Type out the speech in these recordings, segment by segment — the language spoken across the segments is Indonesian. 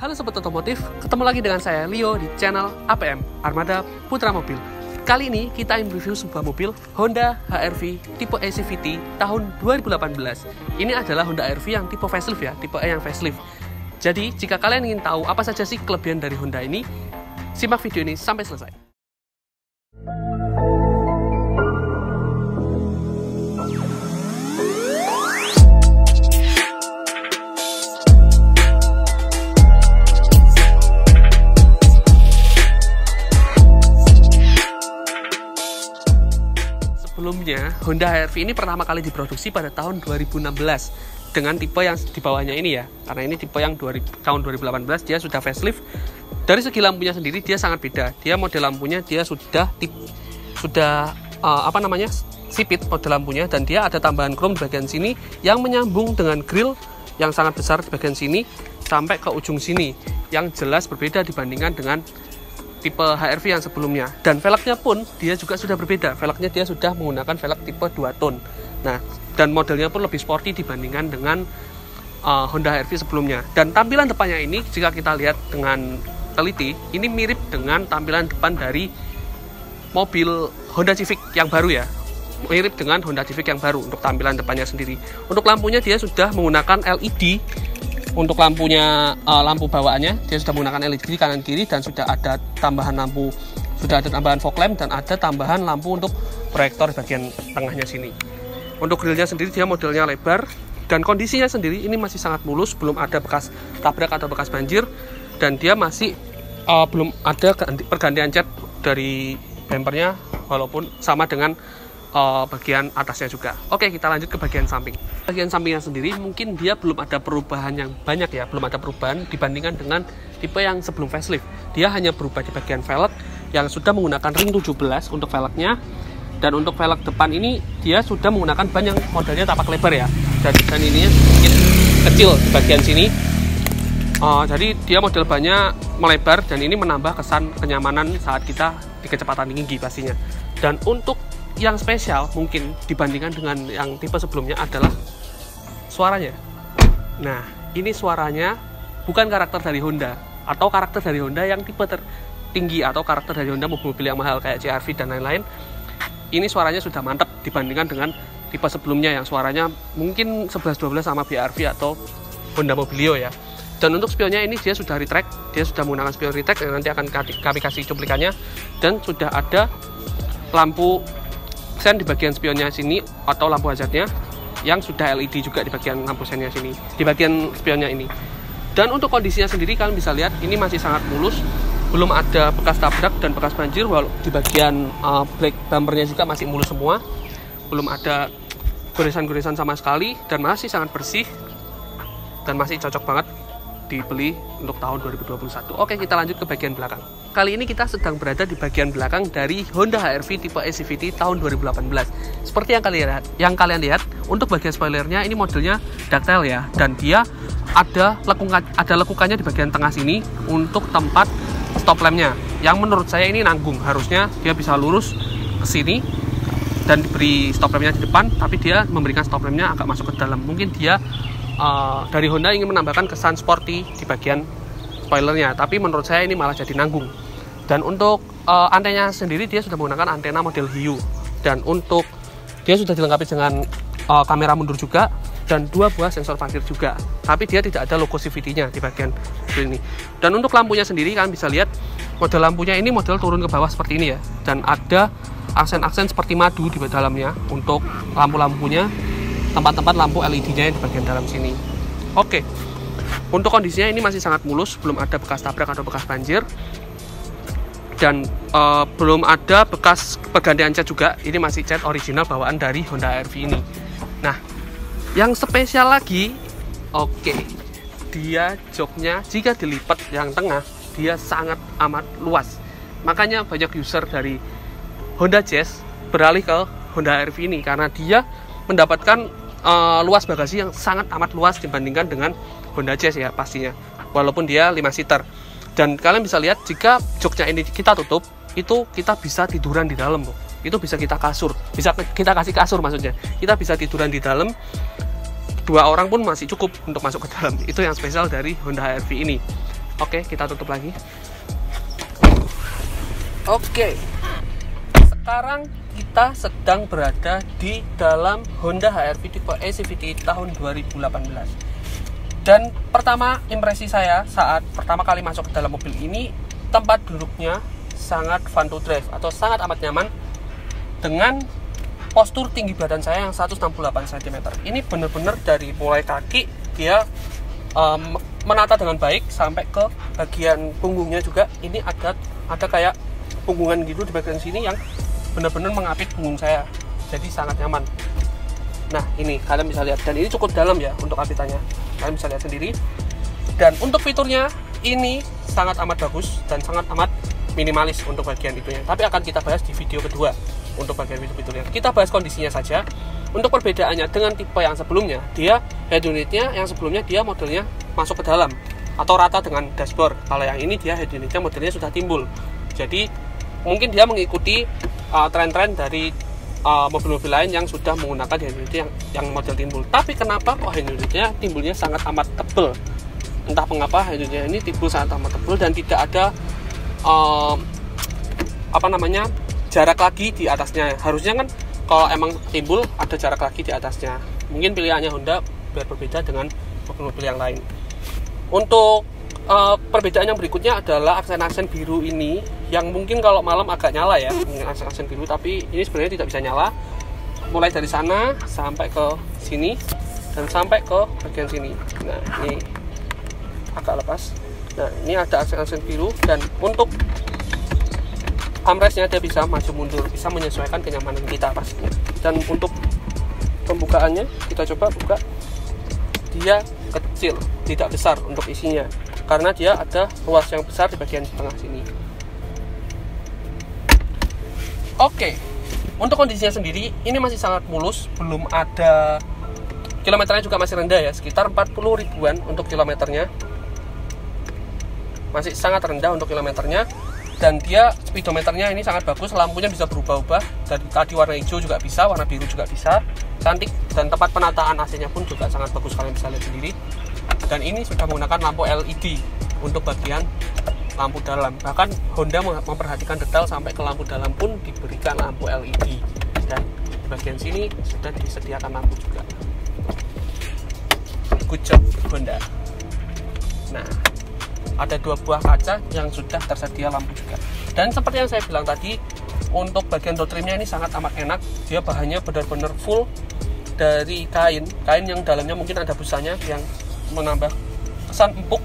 Halo Sobat Otomotif, ketemu lagi dengan saya Leo di channel APM, Armada Putra Mobil. Kali ini kita review sebuah mobil Honda HR-V tipe CVT tahun 2018. Ini adalah Honda HR-V yang tipe facelift ya, tipe E yang facelift. Jadi jika kalian ingin tahu apa saja sih kelebihan dari Honda ini, simak video ini sampai selesai. Sebelumnya, Honda HR-V ini pertama kali diproduksi pada tahun 2016 dengan tipe yang di bawahnya ini ya. Karena ini tipe yang tahun 2018 dia sudah facelift. Dari segi lampunya sendiri dia sangat beda. Dia model lampunya dia sudah sipit model lampunya, dan dia ada tambahan chrome di bagian sini yang menyambung dengan grill yang sangat besar di bagian sini sampai ke ujung sini, yang jelas berbeda dibandingkan dengan tipe HR-V yang sebelumnya. Dan velgnya pun dia juga sudah berbeda. Velgnya dia sudah menggunakan velg tipe 2 tone. Nah, dan modelnya pun lebih sporty dibandingkan dengan Honda HR-V sebelumnya. Dan tampilan depannya ini jika kita lihat dengan teliti, ini mirip dengan tampilan depan dari mobil Honda Civic yang baru ya. Mirip dengan Honda Civic yang baru untuk tampilan depannya sendiri. Untuk lampunya dia sudah menggunakan LED. Untuk lampunya, lampu bawaannya dia sudah menggunakan LED kanan kiri, dan sudah ada tambahan lampu, sudah ada tambahan fog lamp, dan ada tambahan lampu untuk proyektor di bagian tengahnya sini. Untuk grillnya sendiri dia modelnya lebar, dan kondisinya sendiri ini masih sangat mulus, belum ada bekas tabrak atau bekas banjir, dan dia masih belum ada pergantian cat dari bumpernya, walaupun sama dengan bagian atasnya juga. Oke, kita lanjut ke bagian samping. Bagian sampingnya sendiri mungkin dia belum ada perubahan yang banyak ya, belum ada perubahan dibandingkan dengan tipe yang sebelum facelift. Dia hanya berubah di bagian velg yang sudah menggunakan ring 17 untuk velgnya, dan untuk velg depan ini dia sudah menggunakan ban yang modelnya tapak lebar ya, dan ininya sedikit kecil di bagian sini. Jadi dia model bannya melebar, dan ini menambah kesan kenyamanan saat kita di kecepatan tinggi pastinya. Dan untuk yang spesial mungkin dibandingkan dengan yang tipe sebelumnya adalah suaranya. Nah, ini suaranya bukan karakter dari Honda atau karakter dari Honda yang tipe tertinggi atau karakter dari Honda mobil-mobil yang mahal kayak CR-V dan lain-lain. Ini suaranya sudah mantap dibandingkan dengan tipe sebelumnya yang suaranya mungkin 11-12 sama BR-V atau Honda Mobilio ya. Dan untuk spionnya ini dia sudah retract, dia sudah menggunakan spion retract yang nanti akan kami kasih cuplikannya, dan sudah ada lampu sen di bagian spionnya sini atau lampu hazardnya yang sudah LED juga di bagian lampu sennya sini, di bagian spionnya ini. Dan untuk kondisinya sendiri kalian bisa lihat ini masih sangat mulus, belum ada bekas tabrak dan bekas banjir, walau di bagian black bumpernya juga masih mulus semua, belum ada goresan-goresan sama sekali, dan masih sangat bersih dan masih cocok banget dibeli untuk tahun 2021. Oke, kita lanjut ke bagian belakang. Kali ini kita sedang berada di bagian belakang dari Honda HR-V tipe CVT tahun 2018. Seperti yang kalian lihat, untuk bagian spoilernya ini modelnya ductile ya, dan dia ada lekukannya di bagian tengah sini untuk tempat stop lampnya. Yang menurut saya ini nanggung, harusnya dia bisa lurus ke sini dan diberi stop lampnya di depan, tapi dia memberikan stop lampnya agak masuk ke dalam. Mungkin dia dari Honda ingin menambahkan kesan sporty di bagian spoilernya, tapi menurut saya ini malah jadi nanggung. Dan untuk antenanya sendiri dia sudah menggunakan antena model hiu, dan untuk dia sudah dilengkapi dengan kamera mundur juga dan 2 buah sensor parkir juga, tapi dia tidak ada logo CVT-nya di bagian ini. Dan untuk lampunya sendiri kalian bisa lihat model lampunya ini model turun ke bawah seperti ini ya, dan ada aksen-aksen seperti madu di dalamnya untuk lampu-lampunya, tempat-tempat lampu LED-nya di bagian dalam sini. Oke, untuk kondisinya ini masih sangat mulus, belum ada bekas tabrak atau bekas banjir, dan belum ada bekas pergantian cat juga. Ini masih cat original bawaan dari Honda HR-V ini. Nah, yang spesial lagi, dia joknya jika dilipat yang tengah dia sangat amat luas. Makanya banyak user dari Honda Jazz beralih ke Honda HR-V ini, karena dia mendapatkan luas bagasi yang sangat amat luas dibandingkan dengan Honda Jazz ya pastinya, walaupun dia 5 seater. Dan kalian bisa lihat jika joknya ini kita tutup, itu kita bisa tiduran di dalam, itu bisa kita kita kasih kasur maksudnya, kita bisa tiduran di dalam, 2 orang pun masih cukup untuk masuk ke dalam. Itu yang spesial dari Honda HR-V ini. Oke, kita tutup lagi. Oke, sekarang kita sedang berada di dalam Honda HR-V tipe eCVT tahun 2018. Dan pertama impresi saya saat pertama kali masuk ke dalam mobil ini, tempat duduknya sangat fun to drive atau sangat amat nyaman dengan postur tinggi badan saya yang 168 cm. Ini benar-benar dari mulai kaki dia menata dengan baik sampai ke bagian punggungnya juga. Ini ada kayak punggungan gitu di bagian sini yang benar-benar mengapit punggung saya, jadi sangat nyaman. Nah ini kalian bisa lihat, dan ini cukup dalam ya untuk apitannya, kalian bisa lihat sendiri. Dan untuk fiturnya ini sangat amat bagus dan sangat amat minimalis untuk bagian itunya, tapi akan kita bahas di video kedua untuk bagian fitur-fiturnya. Kita bahas kondisinya saja. Untuk perbedaannya dengan tipe yang sebelumnya, dia head unitnya yang sebelumnya dia modelnya masuk ke dalam atau rata dengan dashboard. Kalau yang ini dia head unitnya modelnya sudah timbul, jadi mungkin dia mengikuti tren-tren dari mobil-mobil lain yang sudah menggunakan head unit yang model timbul. Tapi kenapa kok head unitnya timbulnya sangat amat tebal? Entah mengapa head unitnya ini timbul sangat amat tebal dan tidak ada jarak lagi di atasnya. Harusnya kan kalau emang timbul ada jarak lagi di atasnya. Mungkin pilihannya Honda biar berbeda dengan mobil-mobil yang lain. Untuk perbedaan yang berikutnya adalah aksen-aksen biru ini, yang mungkin kalau malam agak nyala ya, aksen-aksen biru, tapi ini sebenarnya tidak bisa nyala. Mulai dari sana sampai ke sini dan sampai ke bagian sini. Nah ini agak lepas. Nah ini ada aksen-aksen biru, dan untuk armrestnya dia bisa maju mundur, bisa menyesuaikan kenyamanan kita pastinya. Dan untuk pembukaannya kita coba buka, dia kecil, tidak besar untuk isinya, karena dia ada ruas yang besar di bagian tengah sini. Oke, untuk kondisinya sendiri ini masih sangat mulus, belum ada, kilometernya juga masih rendah ya, sekitar 40 ribuan untuk kilometernya, masih sangat rendah untuk kilometernya. Dan dia speedometernya ini sangat bagus, lampunya bisa berubah-ubah, dari tadi warna hijau juga bisa, warna biru juga bisa, cantik. Dan tempat penataan AC-nya pun juga sangat bagus, kalian bisa lihat sendiri. Dan ini sudah menggunakan lampu LED untuk bagian lampu dalam. Bahkan Honda memperhatikan detail sampai ke lampu dalam pun diberikan lampu LED. Dan di bagian sini sudah disediakan lampu juga. Good job Honda. Nah, ada 2 buah kaca yang sudah tersedia lampu juga. Dan seperti yang saya bilang tadi, untuk bagian door trimnya ini sangat amat enak. Dia bahannya benar-benar full dari kain yang dalamnya mungkin ada busanya yang menambah kesan empuk.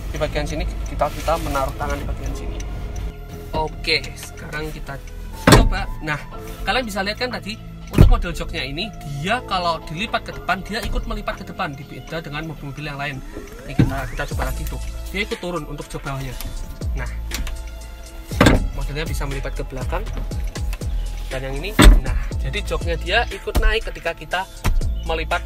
Di bagian sini kita menaruh tangan di bagian sini. Oke, sekarang kita coba. Nah, kalian bisa lihat kan tadi untuk model joknya ini, dia kalau dilipat ke depan, dia ikut melipat ke depan, berbeda dengan mobil-mobil yang lain. Ini kita coba lagi tuh, dia ikut turun untuk jok bawahnya. Nah, modelnya bisa melipat ke belakang. Dan yang ini, nah, jadi joknya dia ikut naik ketika kita melipat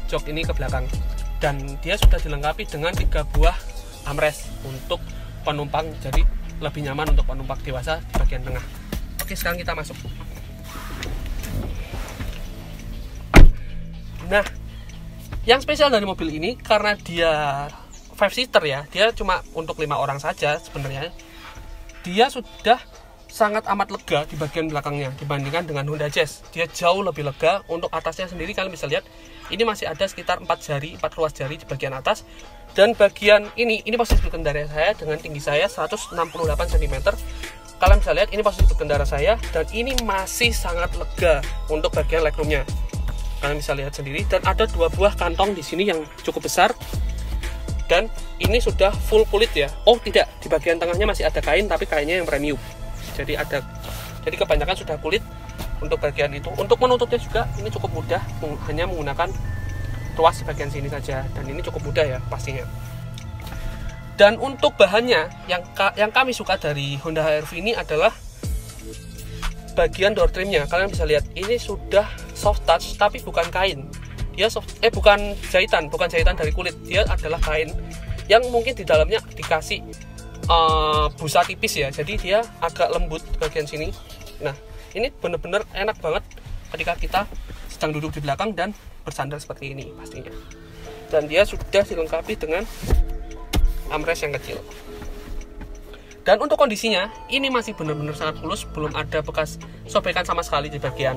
jok ini ke belakang. Dan dia sudah dilengkapi dengan 3 buah armrest untuk penumpang, jadi lebih nyaman untuk penumpang dewasa di bagian tengah. Oke, sekarang kita masuk. Nah, yang spesial dari mobil ini karena dia 5-seater ya, dia cuma untuk 5 orang saja sebenarnya. Dia sudah sangat amat lega di bagian belakangnya dibandingkan dengan Honda Jazz. Dia jauh lebih lega. Untuk atasnya sendiri kalian bisa lihat, ini masih ada sekitar 4 ruas jari di bagian atas. Dan bagian ini posisi berkendara saya dengan tinggi saya 168 cm. Kalian bisa lihat ini posisi berkendara saya, dan ini masih sangat lega untuk bagian legroomnya. Kalian bisa lihat sendiri, dan ada 2 buah kantong di sini yang cukup besar. Dan ini sudah full kulit ya. Oh tidak, di bagian tengahnya masih ada kain, tapi kainnya yang premium. Jadi kebanyakan sudah kulit untuk bagian itu. Untuk menutupnya juga ini cukup mudah, hanya menggunakan ruas di bagian sini saja, dan ini cukup mudah ya pastinya. Dan untuk bahannya yang kami suka dari Honda HR-V ini adalah bagian door trimnya. Kalian bisa lihat ini sudah soft touch, tapi bukan kain. Dia bukan jahitan dari kulit. Dia adalah kain yang mungkin di dalamnya dikasih busa tipis ya. Jadi dia agak lembut bagian sini. Nah, ini benar-benar enak banget ketika kita sedang duduk di belakang dan bersandar seperti ini pastinya. Dan dia sudah dilengkapi dengan armrest yang kecil. Dan untuk kondisinya, ini masih benar-benar sangat mulus, belum ada bekas sobekan sama sekali di bagian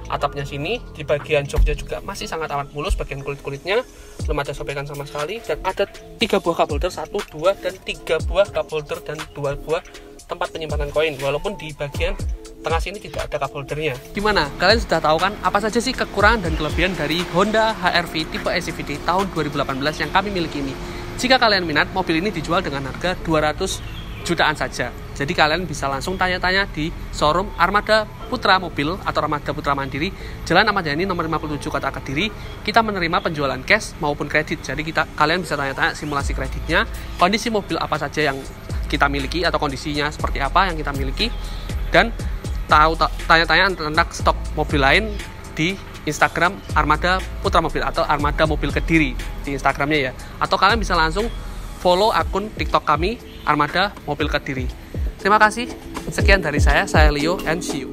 atapnya sini. Di bagian joknya juga masih sangat amat mulus, bagian kulit-kulitnya belum ada sobekan sama sekali. Dan ada 3 buah cup holder, 1, 2, dan 3 buah cup holder dan 2 buah tempat penyimpanan koin. Walaupun di bagian tengah sini tidak ada cup holdernya. Gimana? Kalian sudah tahu kan apa saja sih kekurangan dan kelebihan dari Honda HR-V tipe SCVT tahun 2018 yang kami miliki ini? Jika kalian minat, mobil ini dijual dengan harga 200 jutaan saja. Jadi kalian bisa langsung tanya-tanya di showroom Armada Putra Mobil atau Armada Putra Mandiri, Jalan Ahmad Yani nomor 57 Kota Kediri. Kita menerima penjualan cash maupun kredit. Jadi kalian bisa tanya-tanya simulasi kreditnya, kondisi mobil apa saja yang kita miliki atau kondisinya seperti apa yang kita miliki, dan tanya-tanya tentang stok mobil lain di Instagram Armada Putra Mobil atau Armada Mobil Kediri di Instagramnya ya. Atau kalian bisa langsung follow akun TikTok kami Armada Mobil Kediri. Terima kasih. Sekian dari saya Leo, and see you.